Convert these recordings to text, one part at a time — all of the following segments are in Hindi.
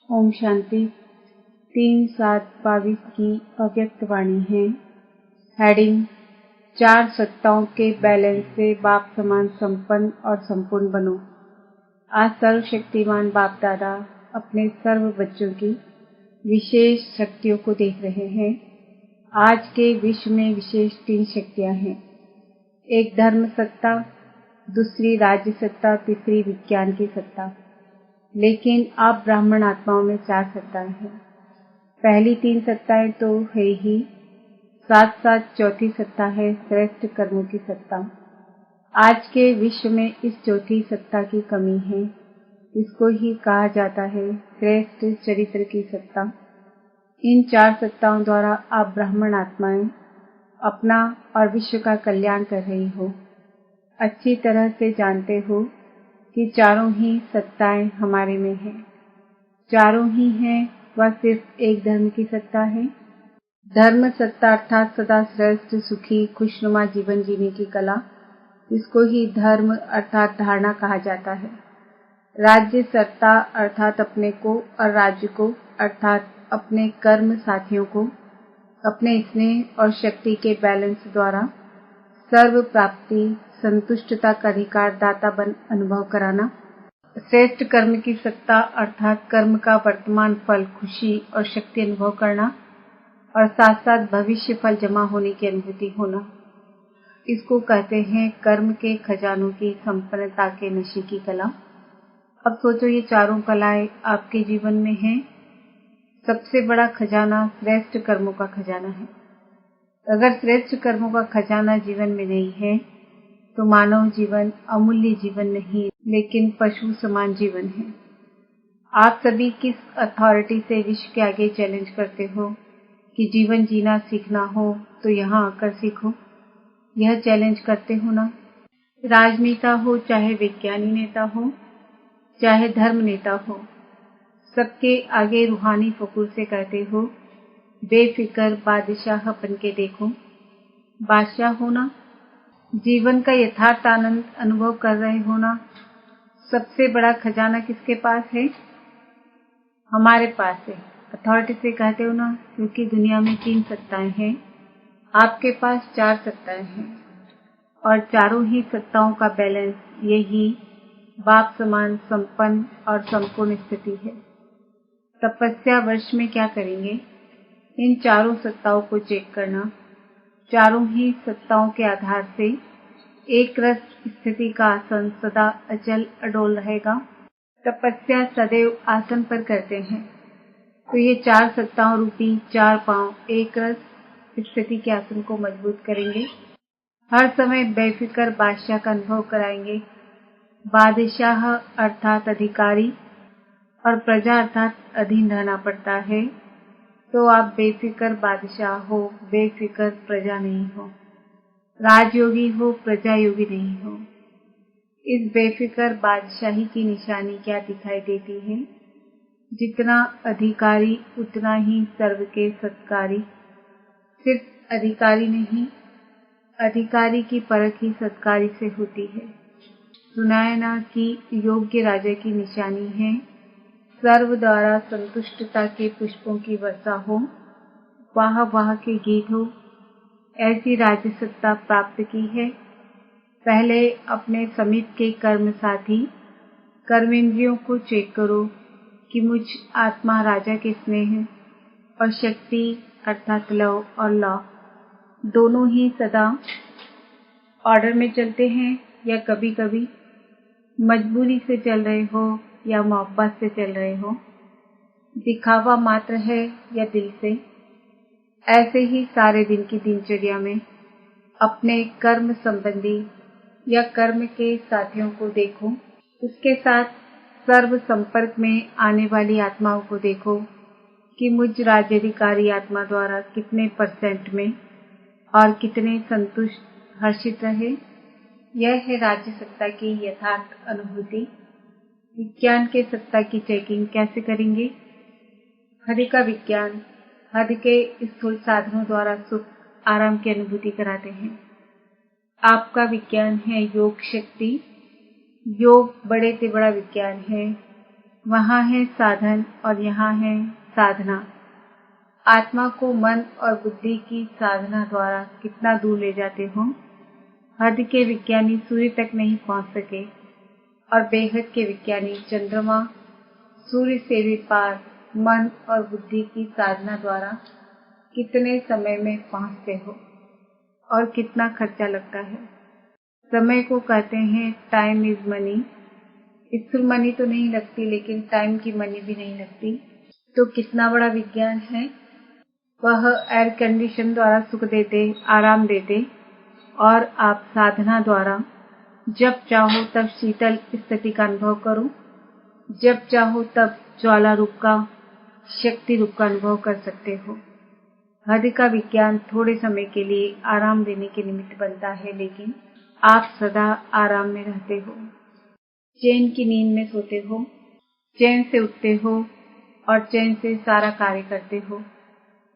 ओम शांति 3/7/22 की अव्यक्त वाणी है। हेडिंग 4 सत्ताओं के बैलेंस से बाप समान संपन्न और संपूर्ण बनो। आज सर्वशक्तिमान बाप दादा अपने सर्व बच्चों की विशेष शक्तियों को देख रहे हैं। आज के विश्व में विशेष 3 शक्तियां हैं। एक धर्म सत्ता, दूसरी राज्य सत्ता, तीसरी विज्ञान की सत्ता। लेकिन आप ब्राह्मण आत्माओं में 4 सत्ताएं हैं। पहली 3 सत्ताएं तो है ही, साथ साथ चौथी सत्ता है श्रेष्ठ कर्मों की सत्ता। आज के विश्व में इस चौथी सत्ता की कमी है। इसको ही कहा जाता है श्रेष्ठ चरित्र की सत्ता। इन 4 सत्ताओं द्वारा आप ब्राह्मण आत्माएं अपना और विश्व का कल्याण कर रही हो। अच्छी तरह से जानते हो कि चारों ही सत्ताएं हमारे में हैं। चारों ही हैं, वह सिर्फ एक धर्म की सत्ता है। धर्म सत्ता अर्थात सदा श्रेष्ठ, सुखी, खुशनुमा जीवन जीने की कला, इसको ही धर्म अर्थात धारणा कहा जाता है। राज्य सत्ता अर्थात अपने को और राज्य को अर्थात अपने कर्म साथियों को अपने स्नेह और शक्ति के बैलेंस द्वारा सर्व प्राप्ति संतुष्टता का अधिकार दाता बन अनुभव कराना। श्रेष्ठ कर्म की सत्ता अर्थात कर्म का वर्तमान फल खुशी और शक्ति अनुभव करना और साथ साथ भविष्य फल जमा होने की अनुभूति होना। इसको कहते हैं कर्म के खजानों की संपन्नता के नशे की कला। अब सोचो, ये चारों कलाएं आपके जीवन में हैं। सबसे बड़ा खजाना श्रेष्ठ कर्मों का खजाना है। अगर श्रेष्ठ कर्मों का खजाना जीवन में नहीं है तो मानव जीवन अमूल्य जीवन नहीं, लेकिन पशु समान जीवन है। आप सभी किस अथॉरिटी से विश्व के आगे चैलेंज करते हो कि जीवन जीना सीखना हो तो यहाँ आकर सीखो? यह चैलेंज करते हो ना? राजनेता हो, चाहे विज्ञानी नेता हो, चाहे धर्म नेता हो, सबके आगे रूहानी फकूर से कहते हो बेफिक्र बादशाह बन के देखो। बादशाह होना, जीवन का यथार्थ आनंद अनुभव कर रहे हो ना? सबसे बड़ा खजाना किसके पास है? हमारे पास है। अथॉरिटी से कहते हो ना, क्योंकि दुनिया में 3 सत्ताएं हैं, आपके पास 4 सत्ताएं हैं और चारों ही सत्ताओं का बैलेंस यही बाप समान संपन्न और संपूर्ण स्थिति है। तपस्या वर्ष में क्या करेंगे? इन चारों सत्ताओं को चेक करना। चारों ही सत्ताओं के आधार से एक रस स्थिति का आसन सदा अचल अडोल रहेगा। तपस्या सदैव आसन पर करते हैं, तो ये 4 सत्ताओं रूपी 4 पांव एक रस स्थिति के आसन को मजबूत करेंगे। हर समय बेफिक्र बादशाह का अनुभव कराएंगे। बादशाह अर्थात अधिकारी और प्रजा अर्थात अधीन रहना पड़ता है। तो आप बेफिक्र बादशाह हो, बेफिक्र प्रजा नहीं हो। राजयोगी हो, प्रजा योगी नहीं हो। इस बेफिक्र बादशाही की निशानी क्या दिखाई देती है? जितना अधिकारी उतना ही सर्व के सत्कारी। सिर्फ अधिकारी नहीं, अधिकारी की परख ही सत्कारी से होती है। सुनाया ना कि योग्य राजा की निशानी है सर्व द्वारा संतुष्टता के पुष्पों की वर्षा हो, वाह वाह के गीत हो। ऐसी राज्य सत्ता प्राप्त की है। पहले अपने समीप के कर्म साथी कर्मेंद्रियों को चेक करो कि मुझ आत्मा राजा के स्नेह और शक्ति अर्थात लव और लॉ दोनों ही सदा ऑर्डर में चलते हैं या कभी कभी मजबूरी से चल रहे हो या मोहब्बत से चल रहे हो, दिखावा मात्र है या दिल से। ऐसे ही सारे दिन की दिनचर्या में अपने कर्म संबंधी या कर्म के साथियों को देखो। उसके साथ सर्व संपर्क में आने वाली आत्माओं को देखो कि मुझ राज्याधिकारी आत्मा द्वारा कितने % में और कितने संतुष्ट हर्षित रहे। यह है राज्य सत्ता की यथार्थ अनुभूति। विज्ञान के सत्ता की चेकिंग कैसे करेंगे? हरि का विज्ञान हद के स्थूल साधनों द्वारा सुख आराम की अनुभूति कराते हैं। आपका विज्ञान है योग शक्ति। योग बड़े से बड़ा विज्ञान है। वहाँ है साधन और यहाँ है साधना। आत्मा को मन और बुद्धि की साधना द्वारा कितना दूर ले जाते हो। हद के विज्ञानी सूर्य तक नहीं पहुँच सके और बेहद के विज्ञानी चंद्रमा, सूर्य से भी पार मन और बुद्धि की साधना द्वारा कितने समय में पहुँचते हो और कितना खर्चा लगता है। समय को कहते हैं टाइम इज मनी। स्थूल मनी तो नहीं लगती, लेकिन टाइम की मनी भी नहीं लगती। तो कितना बड़ा विज्ञान है। वह एयर कंडीशन द्वारा सुख देते, आराम देते, और आप साधना द्वारा जब चाहो तब शीतल स्थिति का अनुभव करो, जब चाहो तब ज्वाला रूप का, शक्ति रूप का अनुभव कर सकते हो। हद का विज्ञान थोड़े समय के लिए आराम देने के निमित्त बनता है, लेकिन आप सदा आराम में रहते हो। चैन की नींद में सोते हो, चैन से उठते हो और चैन से सारा कार्य करते हो।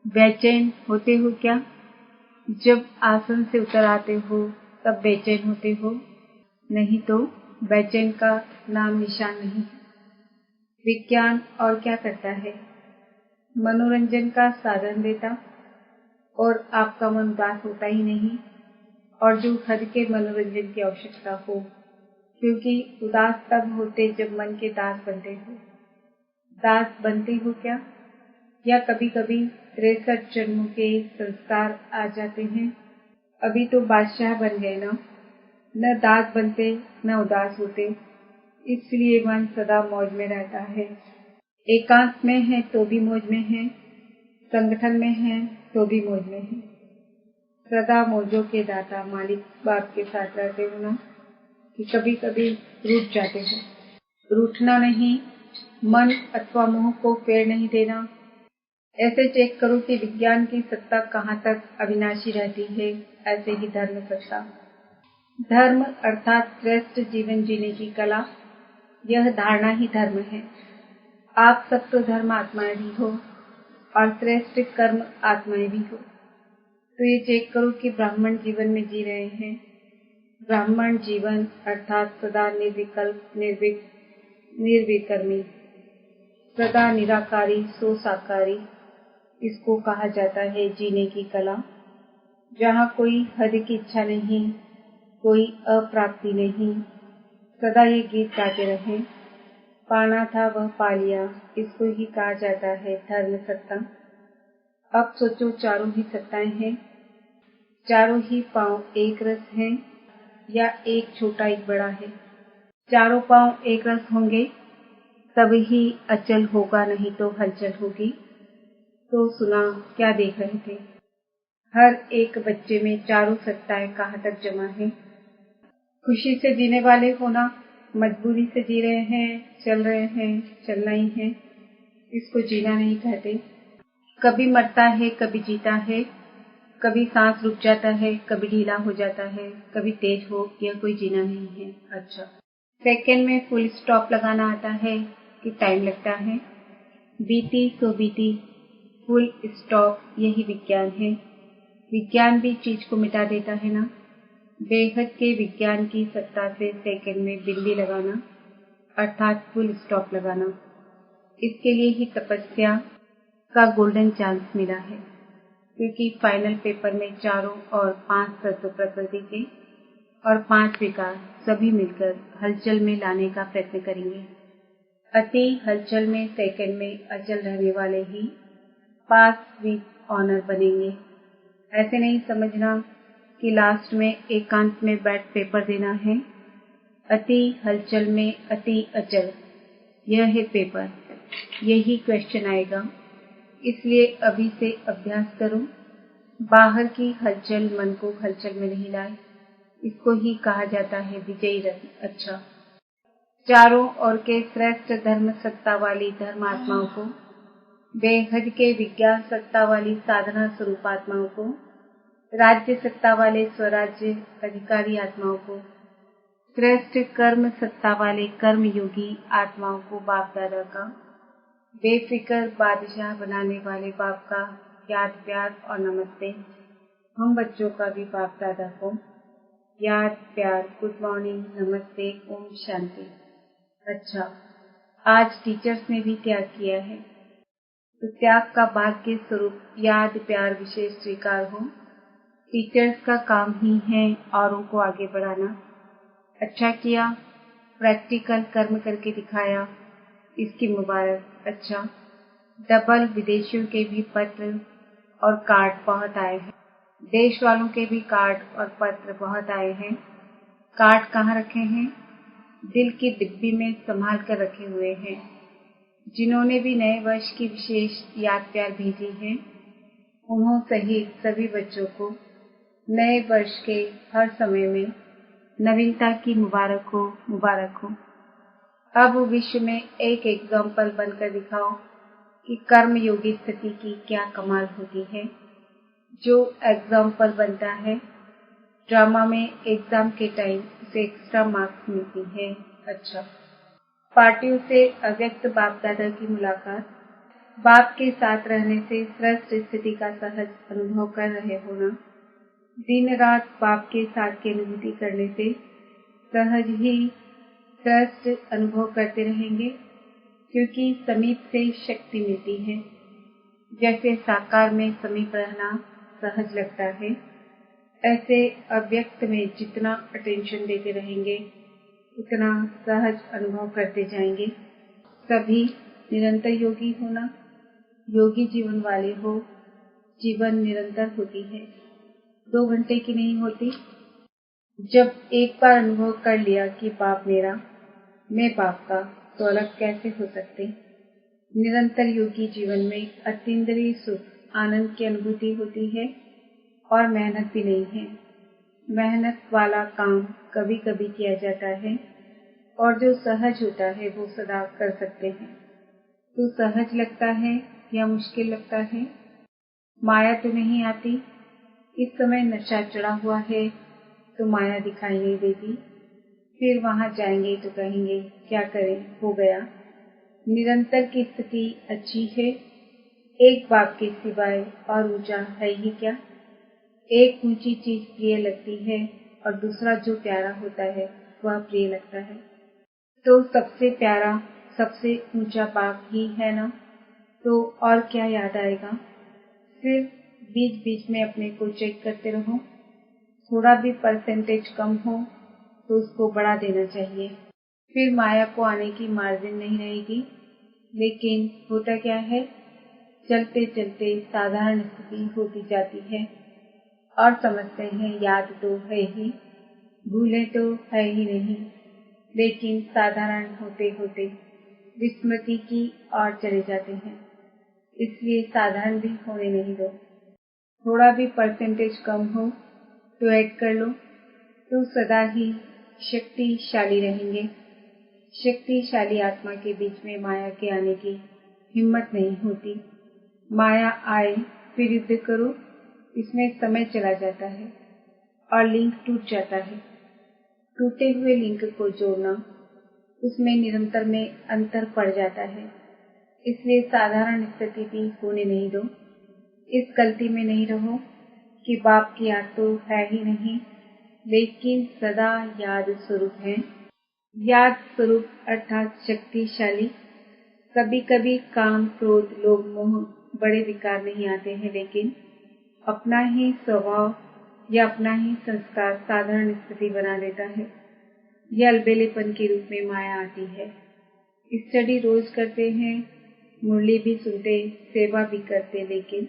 बेचैन होते हो क्या? जब आसन से उतर आते हो तब बेचैन होते हो, नहीं तो बेचैन का नाम निशान नहीं। विज्ञान और क्या करता है? मनोरंजन का साधन देता और आपका मन उदास होता ही नहीं, और जो हद के मनोरंजन की आवश्यकता हो, क्योंकि उदास तब होते जब मन के दास बनते हो। दास बनते हो क्या? या कभी कभी 63 जन्मों के संस्कार आ जाते हैं। अभी तो बादशाह बन गए ना, न दास बनते न उदास होते, इसलिए मन सदा मौज में रहता है। एकांत में है तो भी मौज में है, संगठन में है तो भी मौज में है। सदा मौजों के दाता मालिक बाप के साथ रहते हो ना, कि कभी कभी रूठ जाते हो। रूठना नहीं, मन अथवा मोह को फेर नहीं देना। ऐसे चेक करो कि विज्ञान की सत्ता कहाँ तक अविनाशी रहती है, ऐसे ही धर्म सत्ता। धर्म अर्थात श्रेष्ठ जीवन जीने की कला, यह धारणा ही धर्म है। आप सब तो धर्म आत्माएं भी हो और श्रेष्ठ कर्म आत्माएं भी हो। तो ये चेक करो कि ब्राह्मण जीवन में जी रहे हैं। ब्राह्मण जीवन अर्थात सदा निर्विकल्प, निर्विकर्मी, सदा निराकारी सो साकारी, इसको कहा जाता है जीने की कला, जहाँ कोई हद की इच्छा नहीं, कोई अप्राप्ति नहीं। सदा ये गीत गाते रहे, पाना था वह पा लिया, इसको ही कहा जाता है धर्म सत्ता। अब सोचो, चारों ही सत्ताएं हैं, चारों ही पांव एक रस हैं या एक छोटा एक बड़ा है? चारों पांव एक रस होंगे तब ही अचल होगा, नहीं तो हलचल होगी। तो सुना, क्या देख रहे थे? हर एक बच्चे में चारों सत्ताएं कहाँ तक जमा है। खुशी से जीने वाले होना, मजबूरी से जी रहे हैं, चल रहे हैं, चलना ही है, इसको जीना नहीं कहते। कभी मरता है, कभी जीता है, कभी सांस रुक जाता है, कभी ढीला हो जाता है, कभी तेज हो, यह कोई जीना नहीं है। अच्छा, सेकंड में फुल स्टॉप लगाना आता है कि टाइम लगता है? बीती सो बीती, फुल स्टॉप, यही विज्ञान है। विज्ञान भी चीज को मिटा देता है ना। बेहद के विज्ञान की सत्ता से सेकंड में बिंदी लगाना अर्थात फुल स्टॉप लगाना, इसके लिए ही तपस्या का गोल्डन चांस मिला है, क्योंकि फाइनल पेपर में चारों और 5 तत्व प्रकृति के और 5 विकार सभी मिलकर हलचल में लाने का प्रयत्न करेंगे। अति हलचल में सेकंड में अचल रहने वाले ही पास विद ऑनर बनेंगे। ऐसे नहीं समझना कि लास्ट में एकांत में बैठ पेपर देना है। अति हलचल में अति अचल, यह है पेपर, यही क्वेश्चन आएगा। इसलिए अभी से अभ्यास करो। बाहर की हलचल मन को हलचल में नहीं लाए, इसको ही कहा जाता है विजयी रत्न। अच्छा, चारों ओर के श्रेष्ठ धर्म सत्ता वाली धर्मात्माओं को, बेहद के विज्ञान सत्ता वाली साधना स्वरूप आत्माओं को, राज्य सत्ता वाले स्वराज्य अधिकारी आत्माओं को, श्रेष्ठ कर्म सत्ता वाले कर्म योगी आत्माओं को बाप दादा का, बेफिक्र बादशाह बनाने वाले बाप का याद, प्यार और नमस्ते। हम बच्चों का भी बाप दादा को याद, प्यार, गुड मॉर्निंग, नमस्ते, ओम शांति। अच्छा, आज टीचर्स ने भी त्याग किया है, तो त्याग का भाग्य स्वरूप याद प्यार विशेष स्वीकार हो। टीचर्स का काम ही है औरों को आगे बढ़ाना। अच्छा किया, प्रैक्टिकल कर्म करके दिखाया, इसकी मुबारक। अच्छा, डबल विदेशियों के भी पत्र और कार्ड बहुत आए हैं, देश वालों के भी कार्ड और पत्र बहुत आए हैं। कार्ड कहाँ रखे हैं? दिल की डिब्बी में संभाल कर रखे हुए हैं। जिन्होंने भी नए वर्ष की विशेष याद प्यार भेजी है, उन्हों सहित सभी बच्चों को नए वर्ष के हर समय में नवीनता की मुबारक हो, मुबारक हो। अब विश्व में एक एग्जाम्पल बनकर दिखाओ कि कर्म योगी स्थिति की क्या कमाल होती है। जो एग्जाम्पल बनता है, ड्रामा में एग्जाम के टाइम उसे एक्स्ट्रा मार्क्स मिलती है। अच्छा, पार्टियों से अव्यक्त बाप दादा की मुलाकात। बाप के साथ रहने से श्रेष्ठ स्थिति का सहज अनुभव कर रहे होना। दिन रात बाप के साथ की अनुभूति करने से सहज ही श्रेष्ठ अनुभव करते रहेंगे, क्योंकि समीप से शक्ति मिलती है। जैसे साकार में समीप रहना सहज लगता है, ऐसे अव्यक्त में जितना अटेंशन देते रहेंगे उतना सहज अनुभव करते जाएंगे। सभी निरंतर योगी होना। योगी जीवन वाले हो, जीवन निरंतर होती है, 2 घंटे की नहीं होती। जब एक बार अनुभव कर लिया कि बाप मेरा, मैं बाप का, तो अलग कैसे हो सकते। निरंतर योगी जीवन में अतीन्द्रिय सुख, आनंद की अनुभूति होती है और मेहनत भी नहीं है। मेहनत वाला काम कभी कभी किया जाता है और जो सहज होता है वो सदा कर सकते हैं। तो सहज लगता है या मुश्किल लगता है? माया तो नहीं आती। इस समय नशा चढ़ा हुआ है तो माया दिखाई नहीं देती। फिर वहां जाएंगे तो कहेंगे क्या करें, हो गया। निरंतर की स्थिति अच्छी है। एक बाप के सिवाय और ऊंचा है ही क्या। एक ऊंची चीज प्रिय लगती है और दूसरा जो प्यारा होता है वह प्रिय लगता है। तो सबसे प्यारा, सबसे ऊंचा बाप ही है ना, तो और क्या याद आएगा। सिर्फ बीच बीच में अपने को चेक करते रहो। थोड़ा भी परसेंटेज कम हो तो उसको बढ़ा देना चाहिए। फिर माया को आने की मार्जिन नहीं रहेगी। लेकिन होता क्या है, चलते चलते साधारण स्थिति होती जाती है और समझते हैं याद तो है ही, भूलें तो है ही नहीं। लेकिन साधारण होते होते विस्मृति की ओर चले जाते हैं। इसलिए साधारण भी होने नहीं दो। थोड़ा भी परसेंटेज कम हो तो ऐड कर लो, तो सदा ही शक्तिशाली रहेंगे। शक्तिशाली आत्मा के बीच में माया के आने की हिम्मत नहीं होती। माया आए फिर युद्ध करो, इसमें समय चला जाता है और लिंक टूट जाता है। टूटे हुए लिंक को जोड़ना, उसमें निरंतर में अंतर पड़ जाता है। इसलिए साधारण स्थिति भी होने नहीं दो। इस गलती में नहीं रहो कि बाप की याद तो है ही नहीं, लेकिन सदा याद स्वरूप है। याद स्वरूप अर्थात शक्तिशाली। कभी कभी काम, क्रोध, लोभ, मोह बड़े विकार नहीं आते हैं, लेकिन अपना ही स्वभाव या अपना ही संस्कार साधारण स्थिति बना देता है। यह अलबेलेपन के रूप में माया आती है। स्टडी रोज करते हैं, मुरली भी सुनते, सेवा भी करते, लेकिन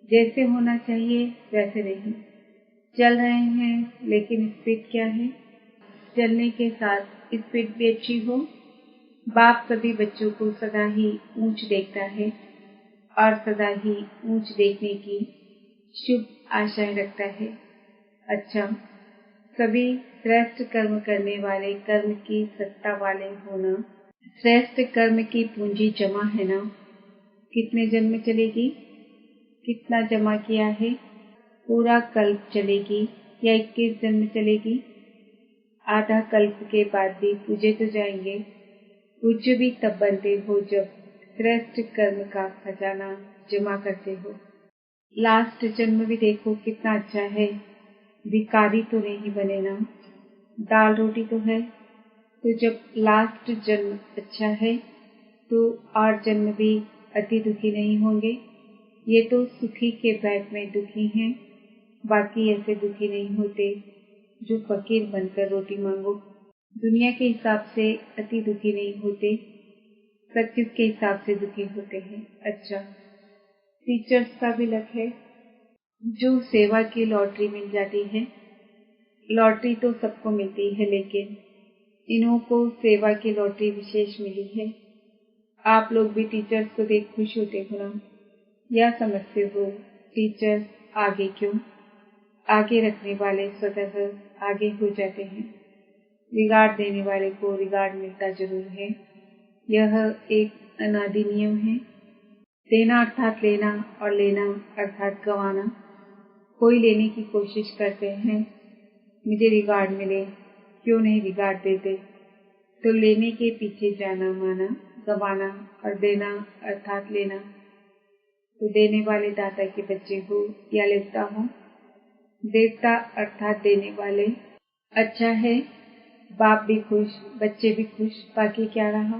जैसे होना चाहिए वैसे नहीं। चल रहे हैं लेकिन स्पीड क्या है। चलने के साथ स्पीड भी अच्छी हो। बाप सभी बच्चों को सदा ही ऊंच देखता है और सदा ही ऊंच देखने की शुभ आशाएं रखता है। अच्छा, सभी श्रेष्ठ कर्म करने वाले, कर्म की सत्ता वाले होना। श्रेष्ठ कर्म की पूंजी जमा है ना, कितने जन्म चलेगी, कितना जमा किया है, पूरा कल्प चलेगी या 21 जन्म चलेगी। आधा कल्प के बाद भी पूजे तो जाएंगे। पूज्य भी तब बनते हो जब श्रेष्ठ कर्म का खजाना जमा करते हो। लास्ट जन्म भी देखो कितना अच्छा है, भिखारी तो नहीं बने ना, दाल रोटी तो है। तो जब लास्ट जन्म अच्छा है तो और जन्म भी अति दुखी नहीं होंगे। ये तो सुखी के बैठ में दुखी हैं, बाकी ऐसे दुखी नहीं होते जो फकीर बनकर रोटी मांगो। दुनिया के हिसाब से अति दुखी नहीं होते, सच्चित के हिसाब से दुखी होते हैं। अच्छा, टीचर्स का भी लक है जो सेवा की लॉटरी मिल जाती है। लॉटरी तो सबको मिलती है, लेकिन इन्हों को सेवा की लॉटरी विशेष मिली है। आप लोग भी टीचर्स को देख खुश होते हो ना? या समझते हो टीचर्स आगे क्यों? आगे रखने वाले स्वतः आगे हो जाते हैं। रिगार्ड देने वाले को रिगार्ड मिलता जरूर है। यह एक अनादि नियम है। देना अर्थात लेना और लेना अर्थात गंवाना। कोई लेने की कोशिश करते हैं, मुझे रिगार्ड मिले, क्यों नहीं रिगार्ड देते? तो लेने के पीछे जाना माना, गंवाना और देना अर्थात लेना। तो देने वाले दाता के बच्चे हो या लेता हो, देवता अर्थात देने वाले। अच्छा है, बाप भी खुश, बच्चे भी खुश, बाकी क्या रहा?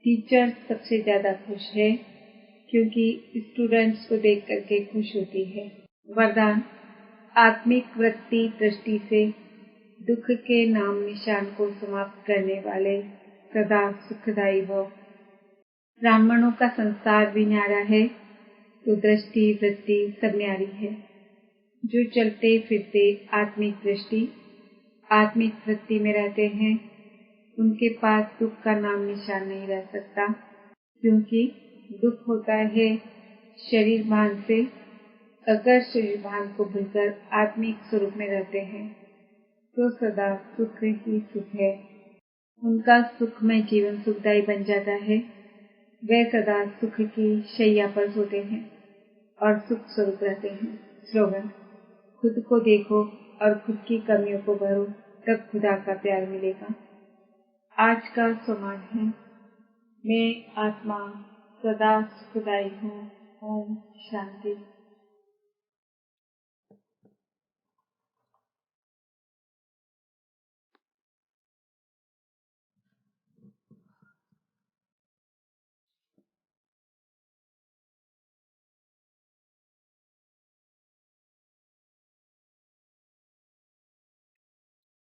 टीचर सबसे ज्यादा खुश है, क्योंकि स्टूडेंट्स को देख करके खुश होती है। वरदान, आत्मिक वृत्ति दृष्टि से दुख के नाम निशान को समाप्त करने वाले सदा सुखदायी भव। ब्राह्मणों का संसार भी न्यारा है, तो दृष्टि वृत्ति सब न्यारी है। जो चलते फिरते आत्मिक दृष्टि आत्मिक वृत्ति में रहते हैं, उनके पास दुख का नाम निशान नहीं रह सकता, क्योंकि दुख होता है शरीर भान से। अगर शरीर भान को भूलकर आत्मिक स्वरूप में रहते हैं, तो सदा सुख ही सुख है। उनका सुखमय जीवन सुखदायी बन जाता है। वे सदा सुख की शैया पर सोते हैं और सुख स्वरूप रहते हैं। स्लोगन, खुद को देखो और खुद की कमियों को भरो, तब खुदा का प्यार मिलेगा। आज का सम्मान है, मैं आत्मा सदा सुखदायी हूँ। ओम शांति।